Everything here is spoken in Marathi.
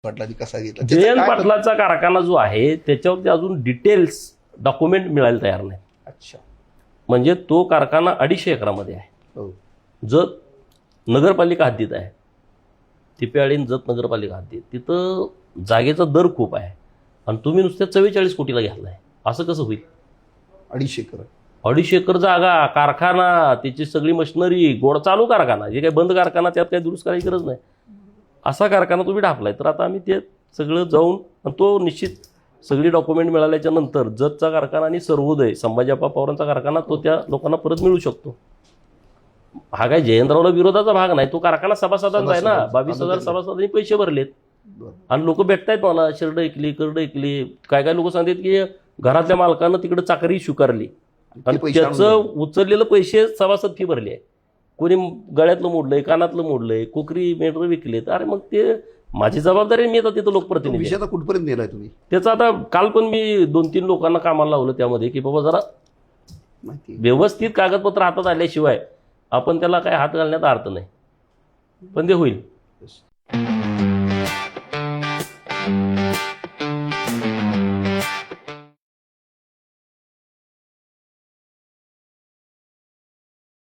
पाटलांनी कसा घेतला जयंत पाटलाचा कारखाना जो आहे त्याच्यावरती अजून डिटेल्स डॉक्युमेंट मिळायला तयार नाही. अच्छा. म्हणजे तो कारखाना 250 एकरामध्ये आहे. हो. जत नगरपालिका हद्दीत आहे. तिपेवाडी जत नगरपालिका हद्दीत. तिथं जागेचा दर खूप आहे आणि तुम्ही नुसत्या 44 कोटीला घेतलाय. असं कसं होईल? 250 एकर 250 एकर जागा, कारखाना, त्याची सगळी मशिनरी, गोड चालू कारखाना, जे काही बंद कारखाना त्यात काही दुरुस्त करायची गरज नाही. असा कारखाना तुम्ही ढापलाय. तर आता आम्ही ते सगळं जाऊन तो निश्चित सगळी डॉक्युमेंट मिळाल्याच्या नंतर जतचा कारखाना आणि सर्वोदय संभाजीप्पा पवारांचा कारखाना तो त्या लोकांना परत मिळू शकतो. हा काय जयंतरावला विरोधाचा भाग नाही. तो कारखाना सभासदांचा आहे ना. 22,000 सभासदांनी पैसे भरलेत आणि लोक भेटतायत मला. शर्ट ऐकली, करड ऐकली. काय काय लोक सांगतात की घरातल्या मालकानं तिकडे चाकरी स्वीकारली आणि त्याचं उचललेलं पैसे सभासद फी भरली आहे. कोणी गळ्यातलं मोडलंय, कानातलं मोडलंय, कोकरी मेंढरं विकलेत. अरे मग ते माझी जबाबदारी. मी आता तिथं लोकप्रतिनिधी. विषय कुठपर्यंत नेलाय तुम्ही? त्याचं आता काल पण मी 2-3 लोकांना कामाला लावलं त्यामध्ये की बाबा जरा व्यवस्थित कागदपत्र हातात आल्याशिवाय आपण त्याला काय हात घालण्यात अर्थ नाही. पण ते होईल.